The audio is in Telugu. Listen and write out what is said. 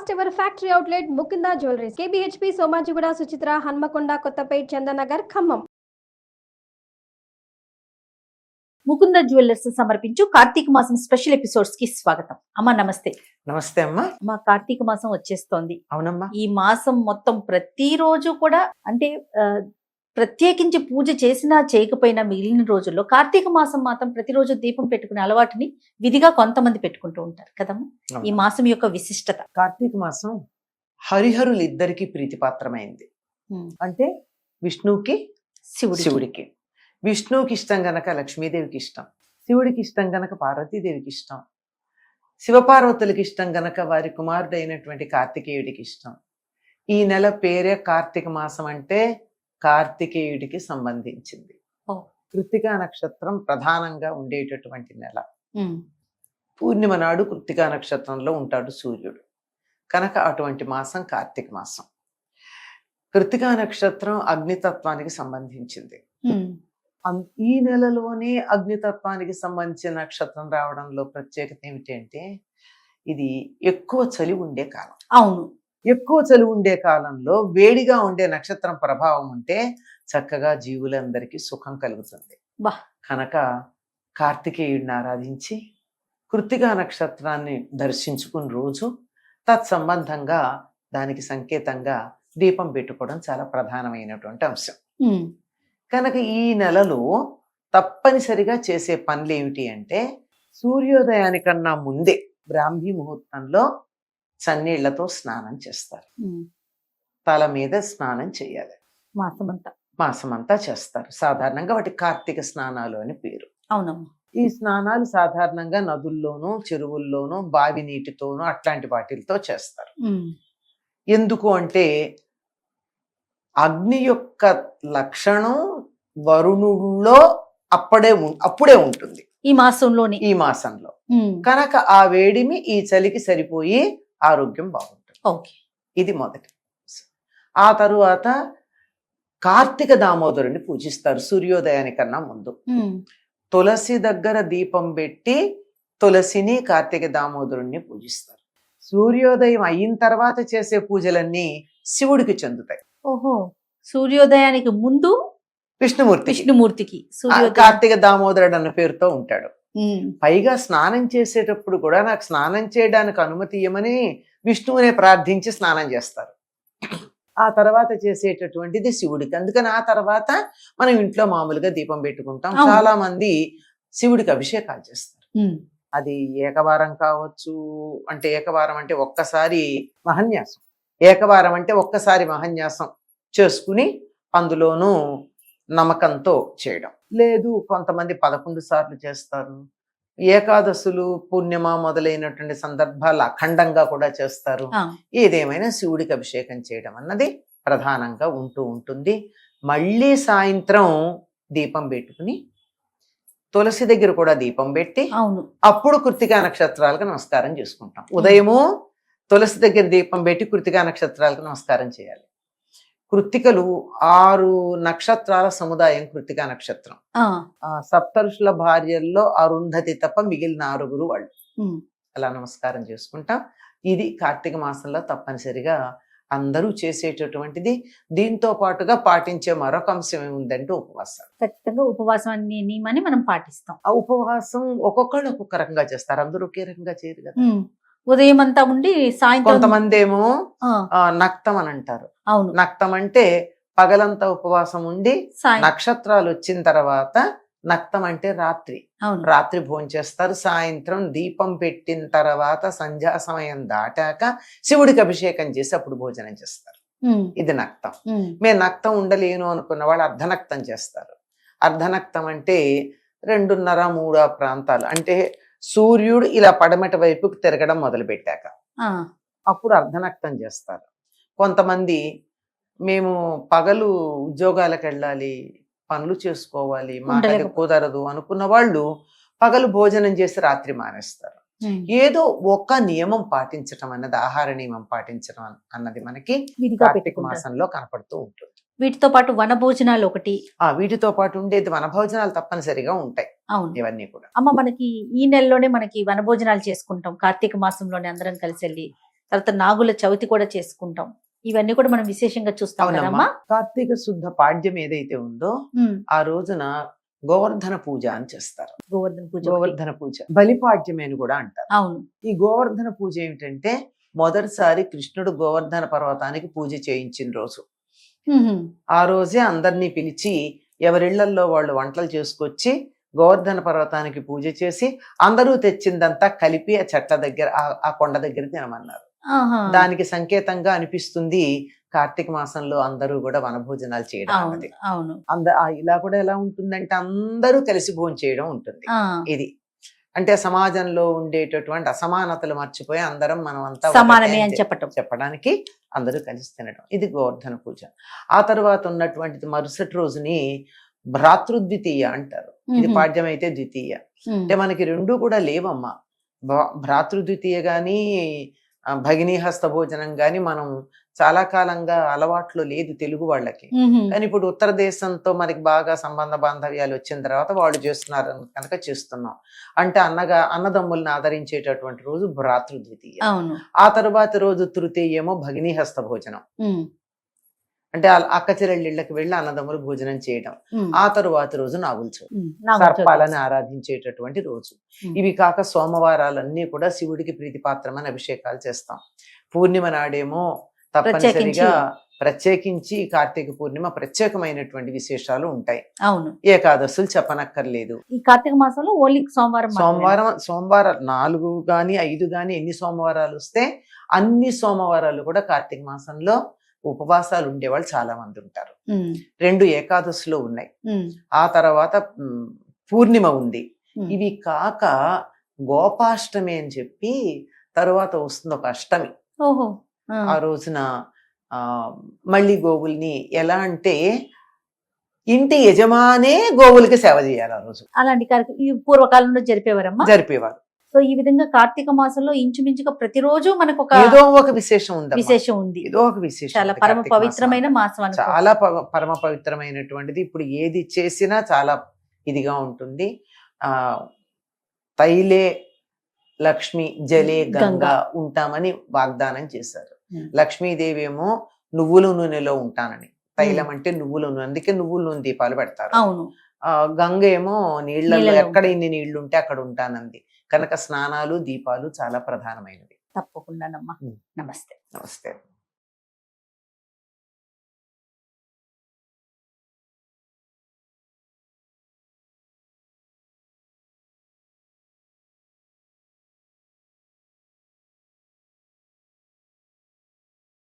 First ever factory outlet Mukunda jewelleries KBHP Somajiguda Suchitra Hanamkonda Kothapet Chandanagar Khammam. Mukunda jewellers సమర్పించు కార్తీక మాసం స్పెషల్ ఎపిసోడ్స్ కి స్వాగతం. అమ్మ నమస్తే. నమస్తే అమ్మా. అమ్మ కార్తీక మాసం వచ్చేస్తోంది. అవునమ్మా. ఈ మాసం మొత్తం ప్రతిరోజు కూడా అంటే ప్రత్యేకించి పూజ చేసినా చేయకపోయినా మిగిలిన రోజుల్లో కార్తీక మాసం మాత్రం ప్రతిరోజు దీపం పెట్టుకునే అలవాటుని విధిగా కొంతమంది పెట్టుకుంటూ ఉంటారు కదమ్మా. ఈ మాసం యొక్క విశిష్టత. కార్తీక మాసం హరిహరులు ఇద్దరికి ప్రీతిపాత్రమైంది. అంటే విష్ణువుకి శివుడికి. విష్ణువుకి ఇష్టం గనక లక్ష్మీదేవికి ఇష్టం, శివుడికి ఇష్టం గనక పార్వతీదేవికి ఇష్టం, శివపార్వతులకి ఇష్టం గనక వారి కుమారుడు అయినటువంటి కార్తికేయుడికి ఇష్టం. ఈ నెల పేరే కార్తీక మాసం, అంటే కార్తికేయుడికి సంబంధించింది. కృత్తికా నక్షత్రం ప్రధానంగా ఉండేటటువంటి నెల. పూర్ణిమ నాడు కృత్తికా నక్షత్రంలో ఉంటాడు సూర్యుడు కనుక అటువంటి మాసం కార్తీక మాసం. కృత్తికా నక్షత్రం అగ్నితత్వానికి సంబంధించింది. ఈ నెలలోనే అగ్నితత్వానికి సంబంధించిన నక్షత్రం రావడంలో ప్రత్యేకత ఏమిటంటే ఇది ఎక్కువ చలి ఉండే కాలం. అవును, ఎక్కువ చలి ఉండే కాలంలో వేడిగా ఉండే నక్షత్రం ప్రభావం ఉంటే చక్కగా జీవులందరికీ సుఖం కలుగుతుంది. కనుక కార్తికేయుడిని ఆరాధించి కృత్తికా నక్షత్రాన్ని దర్శించుకున్న రోజు తత్సంబంధంగా దానికి సంకేతంగా దీపం పెట్టుకోవడం చాలా ప్రధానమైనటువంటి అంశం. కనుక ఈ నెలలో తప్పనిసరిగా చేసే పనులు ఏమిటి అంటే సూర్యోదయానికన్నా ముందే బ్రాహ్మీ ముహూర్తంలో చన్నీళ్లతో స్నానం చేస్తారు. తల మీద స్నానం చేయాలి. మాసమంతా చేస్తారు. సాధారణంగా వాటి కార్తీక స్నానాలు అని పేరు. అవునమ్మా. ఈ స్నానాలు సాధారణంగా నదుల్లోనూ చెరువుల్లోనూ బావి నీటితోనూ అట్లాంటి వాటితో చేస్తారు. ఎందుకు అంటే అగ్ని యొక్క లక్షణం వరుణుల్లో అప్పుడే ఉంటుంది ఈ మాసంలో. కనుక ఆ వేడిమి ఈ చలికి సరిపోయి ఆరోగ్యం బాగుంటుంది. ఇది మొదటి. ఆ తరువాత కార్తీక దామోదరుని పూజిస్తారు సూర్యోదయానికన్నా ముందు. తులసి దగ్గర దీపం పెట్టి తులసిని కార్తీక దామోదరుణ్ణి పూజిస్తారు. సూర్యోదయం అయిన తర్వాత చేసే పూజలన్నీ శివుడికి చెందుతాయి. ఓహో, సూర్యోదయానికి ముందు విష్ణుమూర్తికి కార్తీక దామోదరుడు అన్న పేరుతో ఉంటాడు. పైగా స్నానం చేసేటప్పుడు కూడా నాకు స్నానం చేయడానికి అనుమతి ఇవ్వమని విష్ణువునే ప్రార్థించి స్నానం చేస్తారు. ఆ తర్వాత చేసేటటువంటిది శివుడికి. అందుకని ఆ తర్వాత మనం ఇంట్లో మామూలుగా దీపం పెట్టుకుంటాం. చాలా మంది శివుడికి అభిషేకాలు చేస్తారు. అది ఏకవారం కావచ్చు. అంటే ఏకవారం అంటే ఒక్కసారి మహన్యాసం. ఏకవారం అంటే ఒక్కసారి మహన్యాసం చేసుకుని అందులోనూ నమ్మకంతో చేయడం. లేదు కొంతమంది 11 సార్లు చేస్తారు. ఏకాదశులు పూర్ణిమ మొదలైనటువంటి సందర్భాలు అఖండంగా కూడా చేస్తారు. ఏదేమైనా శివుడికి అభిషేకం చేయడం అన్నది ప్రధానంగా ఉంటుంది. మళ్ళీ సాయంత్రం దీపం పెట్టుకుని తులసి దగ్గర కూడా దీపం పెట్టి అప్పుడు కృత్తికా నక్షత్రాలకు నమస్కారం చేసుకుంటాం. ఉదయము తులసి దగ్గర దీపం పెట్టి కృత్తికా నక్షత్రాలకు నమస్కారం చేయాలి. కృత్తికలు 6 నక్షత్రాల సముదాయం కృత్తికా నక్షత్రం. సప్తఋషుల భార్యల్లో అరుంధతి తప్ప మిగిలిన 6 వాళ్ళు. అలా నమస్కారం చేసుకుంటాం. ఇది కార్తీక మాసంలో తప్పనిసరిగా అందరూ చేసేటటువంటిది. దీంతో పాటుగా పాటించే మరొక అంశం ఏముందంటే ఉపవాసం. ఖచ్చితంగా ఉపవాసాన్ని నియమాన్ని మనం పాటిస్తాం. ఆ ఉపవాసం ఒక్కొక్కళ్ళు ఒక్కొక్క రకంగా చేస్తారు. అందరూ ఒకే రకంగా చేయరు కదా. ఉదయం అంతా ఉండి సాయంత్రం కొంతమంది ఏమో నక్తం అని అంటారు. అవును, నక్తం అంటే పగలంతా ఉపవాసం ఉండి నక్షత్రాలు వచ్చిన తర్వాత నక్తం అంటే రాత్రి భోజనం చేస్తారు. సాయంత్రం దీపం పెట్టిన తర్వాత సంధ్యా సమయం దాటాక శివుడికి అభిషేకం చేసి అప్పుడు భోజనం చేస్తారు. ఇది నక్తం. మేము నక్తం ఉండలేను అనుకున్న వాళ్ళు అర్ధనక్తం చేస్తారు. అర్ధనక్తం అంటే 2:30-3 ప్రాంతాలు, అంటే సూర్యుడు ఇలా పడమటి వైపుకి తిరగడం మొదలు పెట్టాక అప్పుడు అర్ధనక్తం చేస్తారు. కొంతమంది మేము పగలు ఉద్యోగాలకు వెళ్ళాలి, పనులు చేసుకోవాలి, మాకు కుదరదు అనుకున్న వాళ్ళు పగలు భోజనం చేసి రాత్రి మానేస్తారు. ఏదో ఒక నియమం పాటించటం అన్నది, ఆహార నియమం పాటించడం అన్నది మనకి కార్తీక మాసంలో కనపడుతూ ఉంటుంది. వీటితో పాటు వనభోజనాలు ఒకటి. వీటితో పాటు ఉండేది వనభోజనాలు తప్పనిసరిగా ఉంటాయి. అవును, ఇవన్నీ కూడా. అమ్మ మనకి ఈ నెలలోనే మనకి వనభోజనాలు చేసుకుంటాం. కార్తీక మాసంలోనే అందరం కలిసి వెళ్ళి తర్వాత నాగుల చవితి కూడా చేసుకుంటాం. ఇవన్నీ కూడా మనం విశేషంగా చూస్తాం అవునమ్మా. కదమ్మా. కార్తీక శుద్ధ పాడ్యం ఏదైతే ఉందో ఆ రోజున గోవర్ధన పూజ అని చేస్తారు. గోవర్ధన పూజ ఒకటి. గోవర్ధన పూజ బలిపాడ్యమే అని కూడా అంటారు. అవును. ఈ గోవర్ధన పూజ ఏమిటంటే మొదటిసారి కృష్ణుడు గోవర్ధన పర్వతానికి పూజ చేయించిన రోజు. ఆ రోజే అందరినీ పిలిచి ఎవరిళ్లల్లో వాళ్ళు వంటలు చేసుకొచ్చి గోవర్ధన పర్వతానికి పూజ చేసి అందరూ తెచ్చిందంతా కలిపి ఆ చెట్ల దగ్గర ఆ కొండ దగ్గర తినమన్నారు. దానికి సంకేతంగా అనిపిస్తుంది కార్తీక మాసంలో అందరూ కూడా వనభోజనాలు చేయడం అన్నది. అవును. ఇలా కూడా ఎలా ఉంటుందంటే అందరూ కలిసి భోజనం చేయడం ఉంటుంది. ఇది అంటే సమాజంలో ఉండేటటువంటి అసమానతలు మర్చిపోయి అందరం మనం అంతా సమానమే అని చెప్పడానికి అందరూ కలిసి తినడం. ఇది గోవర్ధన పూజ. ఆ తర్వాత ఉన్నటువంటిది మరుసటి రోజుని భ్రాతృద్వితీయ అంటారు. ఇది పాడ్యం అయితే ద్వితీయ. అంటే మనకి రెండు కూడా లేవమ్మా. భ్రాతృద్వితీయ గాని భగినీ హస్త భోజనం గాని మనం చాలా కాలంగా అలవాట్లో లేదు తెలుగు వాళ్ళకి. కానీ ఇప్పుడు ఉత్తర దేశంతో మనకి బాగా సంబంధ బాంధవ్యాలు వచ్చిన తర్వాత వాళ్ళు చేస్తున్నారు కనుక చేస్తున్నాం. అంటే అన్నదమ్ముల్ని ఆదరించేటటువంటి రోజు భ్రాతృద్వితీయ. ఆ తర్వాత రోజు తృతీయేమో భగినీ హస్త భోజనం. అంటే అక్క చెల్లెళ్ళకి వెళ్ళి అన్నదమ్ములు భోజనం చేయడం. ఆ తరువాత రోజు నాగుల చవితి, సర్పాలని ఆరాధించేటటువంటి రోజు. ఇవి కాక సోమవారాలన్నీ కూడా శివుడికి ప్రీతిపాత్రమైన అభిషేకాలు చేస్తాం. పూర్ణిమ నాడేమో తప్పనిసరిగా ప్రత్యేకించి కార్తీక పూర్ణిమ ప్రత్యేకమైనటువంటి విశేషాలు ఉంటాయి. అవును. ఏకాదశులు చెప్పనక్కర్లేదు. ఈ కార్తీక మాసంలో ఓన్లీ సోమవారం 4 గాని 5 గాని ఎన్ని సోమవారాలు వస్తే అన్ని సోమవారాలు కూడా కార్తీక మాసంలో ఉపవాసాలు ఉండేవాళ్ళు చాలా మంది ఉంటారు. 2 ఏకాదశులు ఉన్నాయి. ఆ తర్వాత పూర్ణిమ ఉంది. ఇవి కాక గోపాష్టమి అని చెప్పి తరువాత వస్తుంది ఒక అష్టమి. ఆ రోజున మళ్ళీ గోవుల్ని ఎలా అంటే ఇంటి యజమానే గోవులకి సేవ చేయాలి. ఆ రోజు అలాంటి కార్యక్రమం పూర్వకాలంలో జరిపేవారు. సో ఈ విధంగా కార్తీక మాసంలో ఇంచుమించుగా ప్రతిరోజు మనకు ఏదో ఒక విశేషం ఉంది. ఏదో ఒక విశేషం. చాలా పరమ పవిత్రమైన మాసం. చాలా పరమ పవిత్రమైనటువంటిది. ఇప్పుడు ఏది చేసినా చాలా ఇదిగా ఉంటుంది. తైలే లక్ష్మి జలే గంగా ఉంటామని వాగ్దానం చేశారు. లక్ష్మీదేవి ఏమో నువ్వుల నూనెలో ఉంటానని. తైలం అంటే నువ్వుల నూనె, అందుకే నువ్వుల నూనె దీపాలు పెడతారు. గంగ ఏమో నీళ్లలో ఎక్కడ ఇన్ని నీళ్లు ఉంటే అక్కడ ఉంటానంది. కనుక స్నానాలు దీపాలు చాలా ప్రధానమైనవి. తప్పకుండా. నమస్తే.